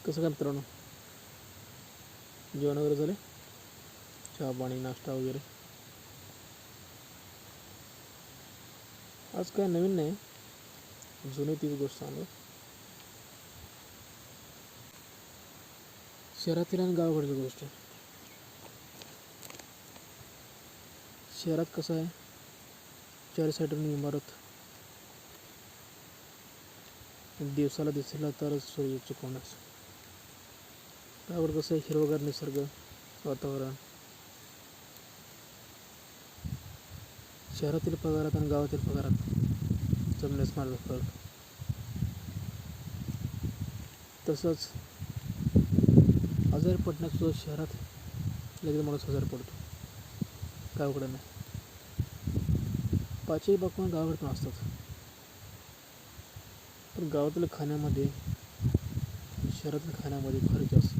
कसं काय मित्रांनो, जेवण वगैरे झाले? चहा पाणी नाश्ता वगैरे? आज काय नवीन नाही, जुनी तीच गोष्ट सांगू. शहरातील आणि गावाकडची गोष्ट. शहरात कसं आहे, 4 साईडून इमारत, दिवसाला दिसला तरच सूर्य चुकवण्यास. गावाकडे कसं आहे, हिरवगार निसर्ग, वातावरण. शहरातील पगारात आणि गावातील पगारात जमण्यास माझा फरक. तसंच आजारी पडण्याचं शहरात लगेच माणूस आजारी पडतो, गावाकडे नाही. पाचही बातम्या गावाकडे पण असतात, पण गावातील खाण्यामध्ये शहरातील खाण्यामध्ये फरक जास्त.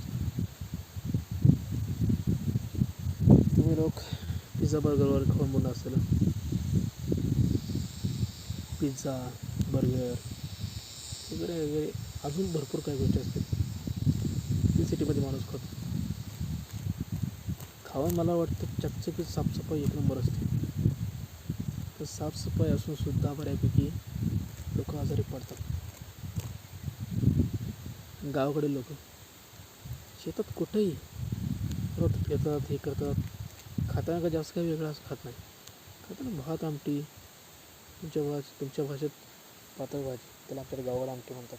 तुम्ही लोक पिझ्झा बर्गरवर खोंबून असेल. पिझ्झा बर्गर वगैरे वगैरे अजून भरपूर काही गोष्टी असतात, ती सिटीमध्ये माणूस खातो. खाऊन मला वाटतं चकचकीत साफसफाई एक नंबर असते, तर साफसफाई असून सुद्धा बऱ्यापैकी लोक आजारी पडतात. गावाकडे लोक शेतात कुठेही रोट येतात, हे करतात. खाताना का जास्त काही वेगळं असं खात नाही. खाताना भात आमटी, तुमच्या भाषेत पातळ भाजी, त्याला आमच्या गावाला आमटी म्हणतात.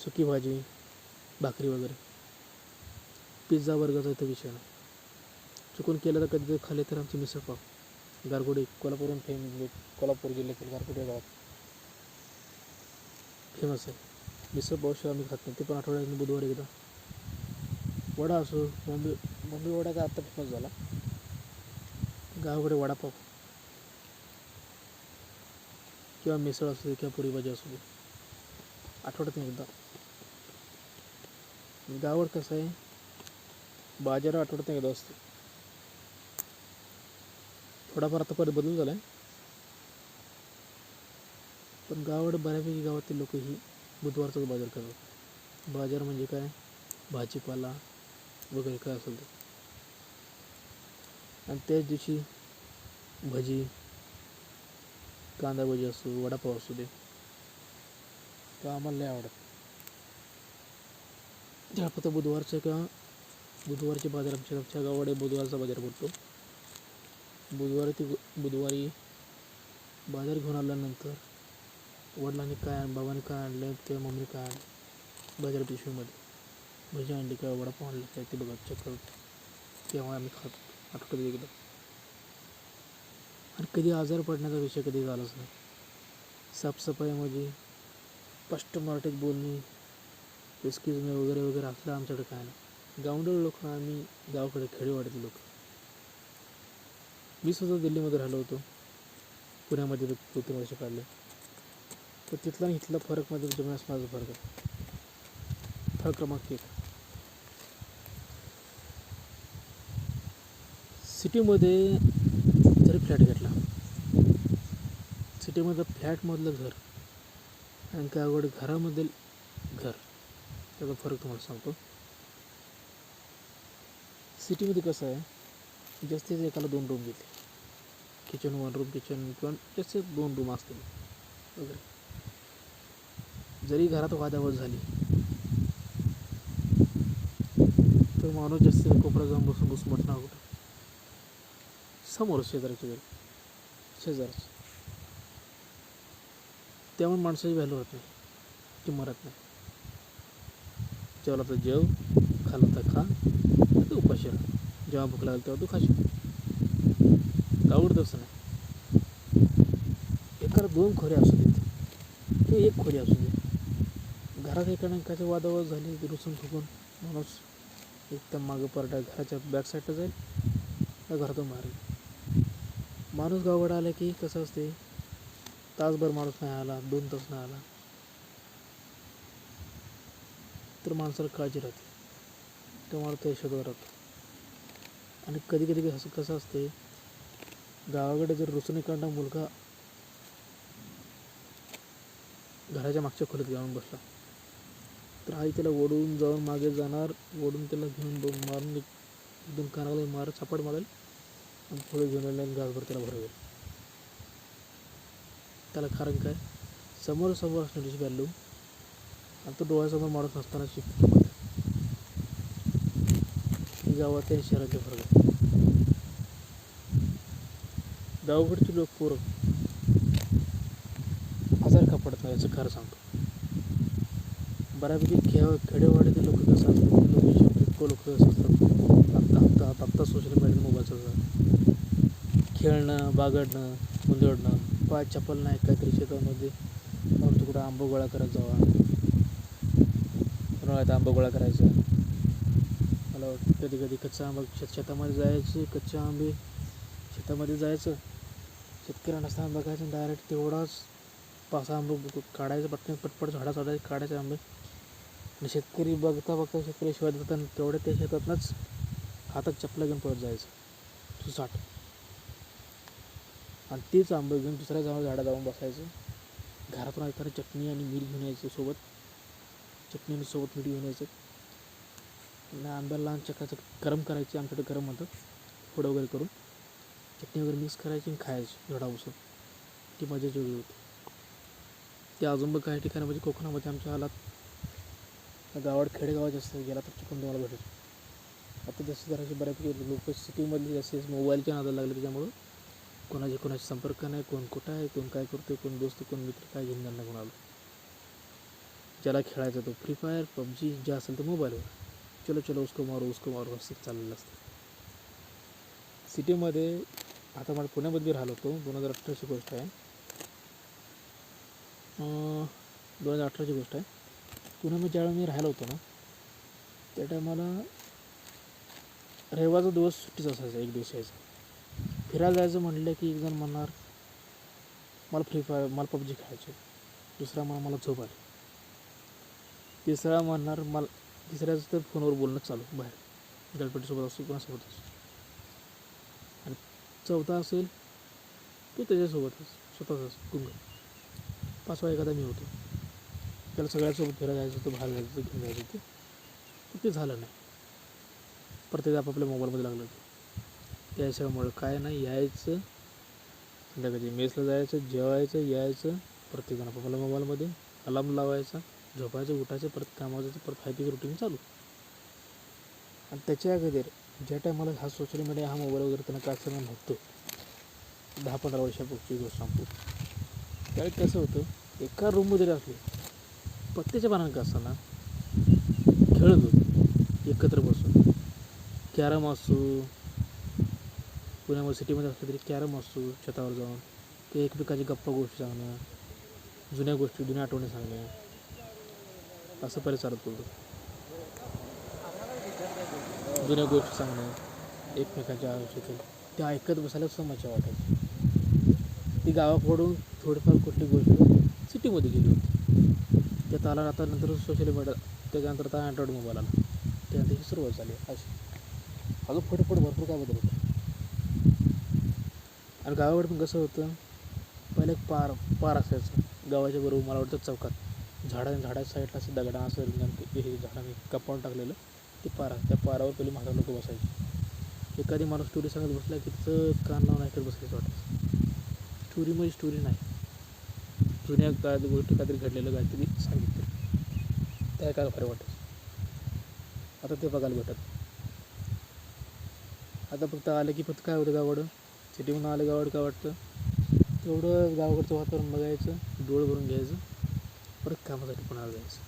सुकी भाजी, भाकरी वगैरे. पिझ्झा बर्गरचा इथं विषय नाही. चुकून केलं तर कधी खाल्ले तर आमची मिसळपाव, गारगोडी, कोल्हापूर जिल्ह्यातील गारगोडी गावात फेमस आहे. मिसळपावशिवाय आम्ही खात नाही, ते पण आठवड्यातून बुधवारी एकदा. वडा असो, बॉम्बे वडा का आत्ता फेमस झाला. गावाकडे वडापाव किंवा मिसळ असू दे किंवा पुरी भाजी असू दे, आठवड्यातून एकदा. गावावर कसं आहे, बाजार आठवड्यातून एकदा असतो. थोडाफार आता परत बदलून झाला आहे, पण गावाकडे बऱ्यापैकी गावातील लोक ही बुधवारचाच बाजार करतात. बाजार म्हणजे काय, भाजीपाला वगैरे काय असेल ते. आणि त्याच दिवशी भजी, कांदा भजी असो, वडापाव असू दे, तर आम्हाला लय आवडत. त्या फक्त बुधवारच्या किंवा बुधवारचे बाजार आमच्या गावाकडे बुधवारचा बाजार भरतो. बुधवारी बाजार घेऊन आल्यानंतर वडिलांनी काय, बाबांनी काय आणलं किंवा मम्मीने काय आणलं बाजार पिशवीमध्ये, भजी आणली किंवा वडापाव आणलं काय, ते बघा चेक करतो. तेव्हा आम्ही खातो आठवड्यात एकदा. आणि कधी आजार पडण्याचा विषय कधी झालाच नाही. साफसफाई म्हणजे स्पष्ट मराठीत बोलणे, एक्सक्यूज मी वगैरे वगैरे असलं आमच्याकडे काय नाही. गावंढळ लोक आम्ही, गावाकडे खेडेवाड्यातले लोक. मी सुद्धा दिल्लीमध्ये राहिलो होतो, पुण्यामध्ये 2-3 वर्ष काढले, तर तिथला आणि इथला फरक मध्ये जमण्यास माझा फरक आहे. फरक क्रमांक 1, सिटीमध्ये जरी फ्लॅट घेतला, सिटीमधलं फ्लॅटमधलं घर आणि गावाकडे घरामधील घर, त्याचा फरक तुम्हाला सांगतो. सिटीमध्ये कसं आहे, जास्तीत एकाला 2 रूम घेतले, किचन 1 रूम किचन, किंवा जास्तीत 2 रूम असतील वगैरे. जरी घरात वादावाद झाली तर माणूस जास्त कोपऱ्यात जाऊन बसून घुसमटणार कुठं, समोर शेजारची घरी, शेजारच. त्यामुळे माणसाची व्हॅल्यू होत नाही, ती मरत नाही. जेवला तर जेव, खाल्लं तर खा, तर उपाशी राहा. जेव्हा भूक लागेल तेव्हा तू खाशील. गावाकडे तसं नाही. एकाला 2 खोऱ्या असू देत किंवा 1 खोरी असू दे, घरात एकाचं वादावाद झाली, रुसून फुकून माणूस एकदम मागं पडला, घराच्या बॅक साईडला जाईल त्या घरातून मारेल. माणूस गावाकडे आला की कसं असते, तासभर माणूस नाही आला, 2 तास नाही आला, तर माणसाला काळजी राहते, तेव्हा तो शोधत राहतो. आणि कधी कधी कसं असते, गावाकडे जर रुसून एखादा मुलगा घराच्या मागच्या खोलीत जाऊन बसला, तर आई त्याला ओढून जाऊन मागे जाणार, ओढून त्याला घेऊन मारून एकदम कानाला मार चापड मारेल आणि पुढे घेऊन येईल घासभर त्याला भरवेल. त्याला कारण काय, समोर असणारी व्हॅल्यू आणि तो डोळ्यासमोर माणूस नसताना किंमत. ही गावात आणि शहराचे फरक आहे. गावाकडची लोक पोरं आजार का पडत नाही याचं खरं सांगतो. बऱ्यापैकी खेडेवाड्यातील लोक कसं असतात, लोक कसं असतात, आत्ता सोशल मीडिया मोबाईलचं खेळणं, बागडणं, उंदडणं, पाय चप्पल नाही काहीतरी शेतामध्ये मग तिकडं आंबा गोळा करत जावा, उन्हाळ्यात आंबा गोळा करायचं. मला वाटतं कधी कधी कच्चा आंबा शेतामध्ये जायचं, कच्चे आंबे शेतामध्ये जायचं, शेतकऱ्या नसताना बघायचं, डायरेक्ट तेवढाच 5-6 आंबे काढायचं, पटपट झाडा चढायचं, काढायचे आंबे. आणि शेतकरी बघता शेतकरी शिवाय देतात, तेवढ्या त्या शेतातनंच हातात चपला घेऊन पळत जायचं सुसाट. आणि तीच आंबे घेऊन दुसऱ्या झाडा जाऊन बसायचं. घरातून ऐकताना चटणी आणि मीठ घेऊन यायचं सोबत, चटणी आणि सोबत मीठ घेऊन यायचं. आणि आंब्याला लहान चकाचं गरम करायची, आमच्याकडे गरम म्हणतात, फोड वगैरे करून चटणी वगैरे मिक्स करायची आणि खायची झाडा बसून. ती मजाच वेगळी होती. ते अजून काही ठिकाणी म्हणजे कोकणामध्ये आमच्या हालात गावात खेडेगावात जास्त गेला तर चिकन तुम्हाला भेटेल. आता जशी जराशी बऱ्यापैकी लोक सिटीमधली जसे मोबाईलच्या नादाला लागले, त्याच्यामुळं कोणाशी संपर्क नाही, कोण कुठं आहे, कोण काय करतो, कोण दोस्त, कोण मित्र, काय घेऊन जाणार कोणाला. ज्याला खेळायचं तो फ्री फायर, पबजी जे असेल तर मोबाईलवर, चलो उसको मारो असं चाललेलं असतं. सिटीमध्ये आता मला पुण्यामध्ये राहिलो होतो, 2018ची गोष्ट आहे, 2018ची गोष्ट आहे. पुण्यामध्ये ज्यावेळेला मी राहिलो होतो ना, त्या टायमाला रविवारचा दिवस सुट्टीच असायचा, एक दिवस यायचा. फिरायला जायचं म्हटलं की एक जण म्हणणार मला फ्री फायर, मला पबजी खेळायचं, दुसरा मला झोप आली, तिसरा म्हणणार तिसऱ्याचं तर फोनवर बोलणं चालू बाहेर गर्लफ्रेंडसोबत असतो, कोणासोबत असतो. आणि चौथा असेल तो त्याच्यासोबतच स्वतःच गुंग. 5वा एखादा मी होतो, त्याला सगळ्यासोबत फिरायला जायचं होतं, बाहेर जायचं होतं, घेऊन जायचं होतं. ते झालं नाही. प्रत्येक आपापल्या मोबाईलमध्ये लागलं होतं. त्याच्यामुळं काय नाही, यायचं संध्याकाळी मेसला जायचं, जेवायचं, यायचं, प्रत्येकजण आपापल्या मोबाईलमध्ये अलार्म लावायचा, झोपायचं, उठायचं, परत कामाचं, परत फायदेचं रुटीन चालू. आणि त्याच्या अगोदर ज्या टायमाला हा सोशल मीडिया, हा मोबाईल वगैरे त्यांना काय असं नव्हतं, 10-15 वर्षापूर्वीची गोष्ट सांगतो. त्यावेळी कसं होतं, एका रूममध्ये असले पत्त्याच्या पानांक असताना खेळत होतो एकत्र बसून. कॅरम असो, पुण्यामध्ये सिटीमध्ये असलं तरी कॅरम असो, छतावर जाऊन ते एकमेकाची गप्पा गोष्टी सांगणं, जुन्या गोष्टी, जुन्या आठवणी सांगणं, असं चालत होतं. जुन्या गोष्टी सांगणं एकमेकांच्या आयुष्यातील, ते ऐकत बसायला सुद्धा मजा वाटायची. ती गावाकडून थोडीफार कुठली गोष्ट सिटीमध्ये गेली होती. त्यात आला आता नंतर सोशल मीडिया, त्याच्यानंतर आता अँड्रॉइड मोबाईल आला, त्यानंतर ही सुरुवात झाली अशी. अजून पुढे भरपूर काय बदल होतं. आणि गावाकडे पण कसं होतं, पहिले एक पार असायचं गावाच्या बरोबर, मला वाटतं चौकात झाडाच्या साईडला असं दगडा असं हे झाडाने कंपाऊंड टाकलेलं, ते पार, त्या पारावर पहिले म्हातारे लोक बसायचे. एखादी माणूस स्टोरी सांगत बसला की तिचं कान लावून ऐकत बसायचं वाटायचं. स्टोरी म्हणजे स्टोरी नाही, जुन्या काळात गोष्टी काहीतरी घडलेलं काहीतरी सांगितलं, त्या ऐकायला फार वाटायचं. आता ते बघायला भेटत. आता फक्त आलं की फक्त काय होतं, गावाकडं सिटीमधून आलं गावाकडं काय वाटतं, तेवढं गावाकडचं वातावरण बघायचं, डोळे भरून घ्यायचं, परत कामासाठी पुण्याला जायचं,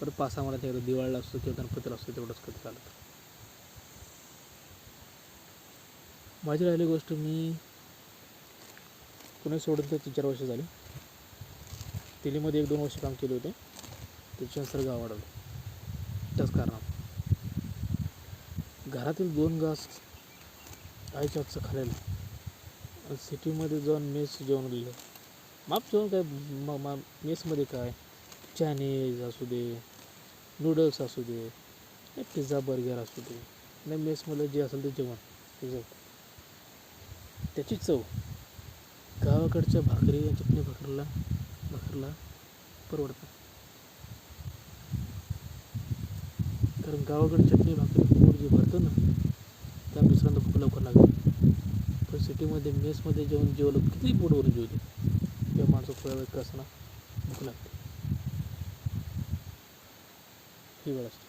परत 5-6 महिन्यात एकदा दिवाळीला असतो किंवा गणपतीला असतो, तेवढंच कधी चालतं. माझी राहिली गोष्ट, मी पुणे सोडून तर 3-4 वर्ष झाली. दिल्लीमध्ये 1-2 वर्ष काम केले होते, त्याच्यानंतर गावाकडं आलो. त्याच कारणात घरातील 2 घास आईच्या हातचं खाल्लेलं, सिटीमध्ये जाऊन मेस जेवण दिलं, माप जेवण काय, मेसमध्ये काय चायनीज असू दे, नूडल्स असू दे, पिझ्झा बर्गर असू दे, नाही मेसमध्ये जे असेल ते जेवण, त्याचं त्याची चव गावाकडच्या भाकरी, चटणी भाकरीला परवडतं. कारण गावाकडे चटणी भाकरी पोट जे भरतं ना त्या दुसऱ्यांदा भूक लवकर लागते. पण सिटीमध्ये मेसमध्ये जेवलं किती पोटभरून जेवते त्या माणसं थोड्या वेळ कसं ना भूक लागते. ही वेळ असते.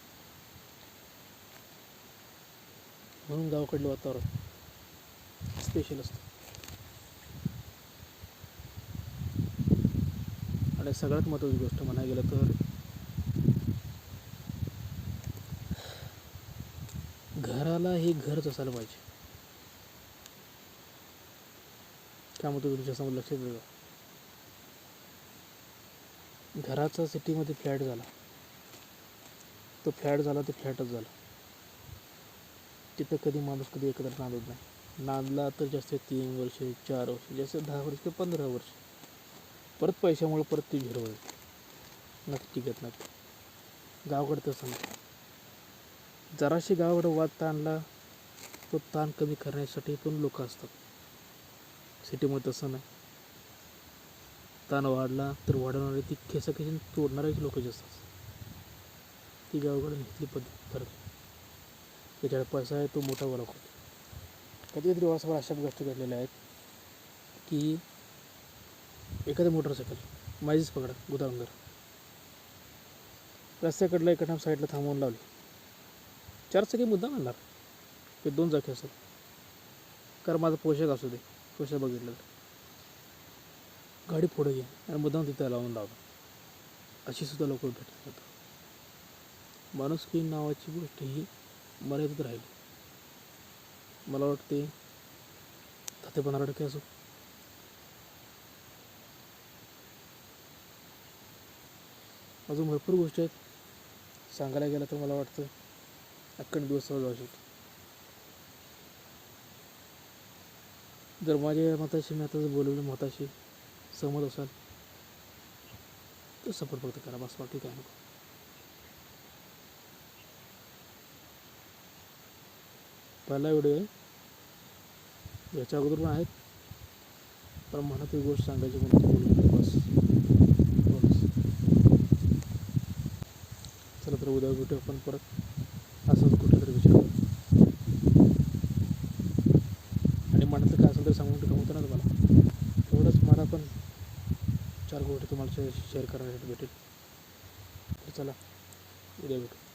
म्हणून गावाकडलं वातावरण स्पेशल असतं. आणि सगळ्यात महत्त्वाची गोष्ट म्हणायला गेलं तर घराला हे घरच असायला पाहिजे. त्यामुळे तुमच्यासमोर लक्षात येतं. घराचा सिटीमध्ये फ्लॅट झाला तो फ्लॅट झाला ते फ्लॅटच झाला. तिथं कधी माणूस कधी एकत्र नांदत नाही. नांदला तर जास्त 3 वर्ष 4 वर्ष जास्त 10 वर्ष किंवा 15 वर्ष. परत पैशामुळे परत ती झिरो होते. नक्की टिकत नाही. गावाकडे तसं नाही. जराशी गावाकडे वाद ताणला तो ताण कमी करण्यासाठी पण लोक असतात. सिटीमध्ये तसं नाही. ताण वाढला तर वाढवणारे ती खेसाखेशीने तोडणारे लोक जे असतात ती गावाकडे इथली पद्धत फरक. त्याच्याकडे पैसा आहे तो मोठा वाला होतो. कधी कधी डोळ्यासमोर अशा गोष्टी घडलेल्या आहेत की एखादी मोटरसायकल माझीच पकडा गुदामदार रस्त्याकडला एका साईडला थांबवून लावली. 4 चाकी मुद्दा आणणार ते 2 चाकी असेल कारण माझा पोशाख असू दे पोशाख बघितलं तर गाडी पुढे घे आणि मुद्दाम तिथं लावून लावलं. अशी सुद्धा लोक भेटतात. माणुसकी नावाची गोष्ट ही मर्यादित राहिली. मला वाटते 10-15% असो. अजून भरपूर गोष्टी आहेत सांगायला गेलं तर मला वाटतं अख्खंड दिवस जाऊ शकतो. जर माझ्या मताशी मी आता बोलवलं मताशी सहमत असाल तर सपोर्ट फक्त करा बस. बाकी काय नको. पहिला व्हिडिओ आहे याच्या अगोदर पण आहेत पण मला ती गोष्ट सांगायची म्हणून बोलू बस. चला तर उद्या भेटू आपण परत असंच कुठेतरी विचार आणि मनातलं काय असेल तर सांगून कमवतो ना तुम्हाला. तेवढंच मला पण 4 गोष्टी तुम्हाला शेअर करण्यासाठी भेटेल. तर चला उद्या भेटू.